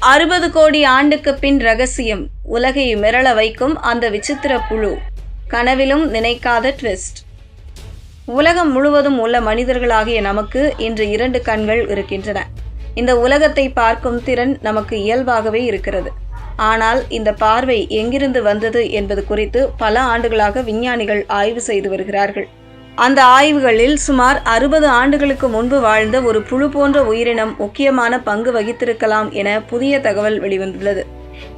60 கோடி ஆண்டுக்கு பின் ரகசியம், உலகை மிரள வைக்கும் அந்த விசித்திர புழு, கனவிலும் நினைக்காத ட்விஸ்ட். உலகம் முழுவதும் உள்ள மனிதர்களாகிய நமக்கு இன்று 2 கண்கள் இருக்கின்றன. இந்த உலகத்தை பார்க்கும் திறன் நமக்கு இயல்பாகவே இருக்கிறது. ஆனால் இந்த பார்வை எங்கிருந்து வந்தது என்பது குறித்து பல ஆண்டுகளாக விஞ்ஞானிகள் ஆய்வு செய்து வருகிறார்கள். அந்த ஆய்வுகளில் சுமார் 60 ஆண்டுகளுக்கு முன்பு வாழ்ந்த ஒரு புழு போன்ற உயிரினம் முக்கியமான பங்கு வகித்திருக்கலாம் என புதிய தகவல் வெளிவந்துள்ளது.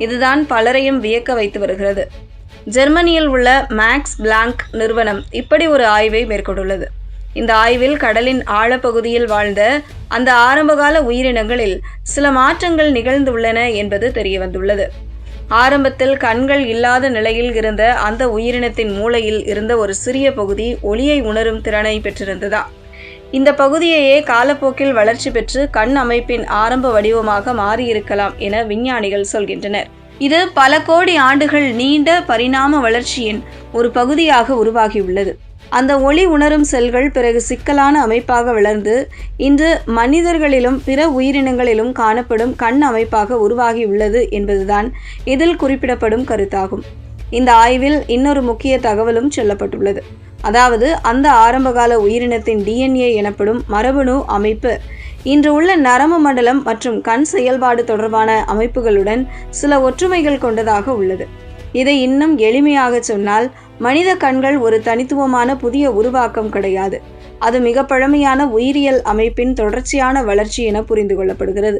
இதுதான் பலரையும் வியக்க வைத்து வருகிறது. ஜெர்மனியில் உள்ள மேக்ஸ் பிளாங்க் நிறுவனம் இப்படி ஒரு ஆய்வை மேற்கொண்டுள்ளது. இந்த ஆய்வில் கடலின் ஆழப்பகுதியில் வாழ்ந்த அந்த ஆரம்பகால உயிரினங்களில் சில மாற்றங்கள் நிகழ்ந்துள்ளன என்பது தெரியவந்துள்ளது. ஆரம்பத்தில் கண்கள் இல்லாத நிலையில் இருந்த அந்த உயிரினத்தின் மூளையில் இருந்த ஒரு சிறிய பகுதி ஒளியை உணரும் திறனை பெற்றிருந்ததா. இந்த பகுதியையே காலப்போக்கில் வளர்ச்சி பெற்று கண் அமைப்பின் ஆரம்ப வடிவமாக மாறியிருக்கலாம் என விஞ்ஞானிகள் சொல்கின்றனர். இது பல கோடி ஆண்டுகள் நீண்ட பரிணாம வளர்ச்சியின் ஒரு பகுதியாக உருவாகியுள்ளது. அந்த ஒளி உணரும் செல்கள் பிறகு சிக்கலான அமைப்பாக வளர்ந்து இன்று மனிதர்களிலும் பிற உயிரினங்களிலும் காணப்படும் கண் அமைப்பாக உருவாகியுள்ளது என்பதுதான் இதில் குறிப்பிடப்படும் கருத்தாகும். இந்த ஆய்வில் இன்னொரு முக்கிய தகவலும் சொல்லப்பட்டுள்ளது. அதாவது அந்த ஆரம்பகால உயிரினத்தின் DNA எனப்படும் மரபணு அமைப்பு இன்று உள்ள நரம்பு மண்டலம் மற்றும் கண் செயல்பாடு தொடர்பான அமைப்புகளுடன் சில ஒற்றுமைகள் கொண்டதாக உள்ளது. இதை இன்னும் எளிமையாக சொன்னால், மனித கண்கள் ஒரு தனித்துவமான புதிய உருவாக்கம் கிடையாது. அது மிக பழமையான உயிரியல் அமைப்பின் தொடர்ச்சியான வளர்ச்சி என புரிந்து கொள்ளப்படுகிறது.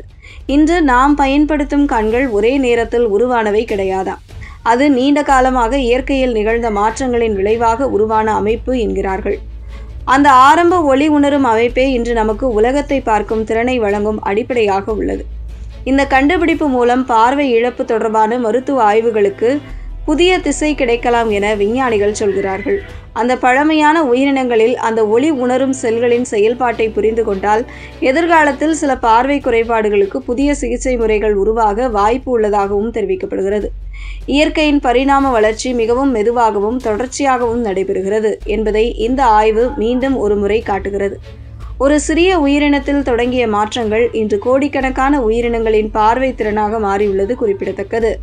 இன்று நாம் பயன்படுத்தும் கண்கள் ஒரே நேரத்தில் உருவானவை கிடையாதாம். அது நீண்ட காலமாக இயற்கையில் நிகழ்ந்த மாற்றங்களின் விளைவாக உருவான அமைப்பு என்கிறார்கள். அந்த ஆரம்ப ஒளி உணரும் அமைப்பே இன்று நமக்கு உலகத்தை பார்க்கும் திறனை வழங்கும் அடிப்படையாக உள்ளது. இந்த கண்டுபிடிப்பு மூலம் பார்வை இழப்பு தொடர்பான மருத்துவ ஆய்வுகளுக்கு புதிய திசை கிடைக்கலாம் என விஞ்ஞானிகள் சொல்கிறார்கள். அந்த பழமையான உயிரினங்களில் அந்த ஒளி உணரும் செல்களின் செயல்பாட்டை புரிந்து கொண்டால் எதிர்காலத்தில் சில பார்வை குறைபாடுகளுக்கு புதிய சிகிச்சை முறைகள் உருவாக வாய்ப்பு உள்ளதாகவும் தெரிவிக்கப்படுகிறது. இயற்கையின் பரிணாம வளர்ச்சி மிகவும் மெதுவாகவும் தொடர்ச்சியாகவும் நடைபெறுகிறது என்பதை இந்த ஆய்வு மீண்டும் ஒரு முறை காட்டுகிறது. ஒரு சிறிய உயிரினத்தில் தொடங்கிய மாற்றங்கள் இன்று கோடிக்கணக்கான உயிரினங்களின் பார்வை திறனாக மாறியுள்ளது குறிப்பிடத்தக்கது.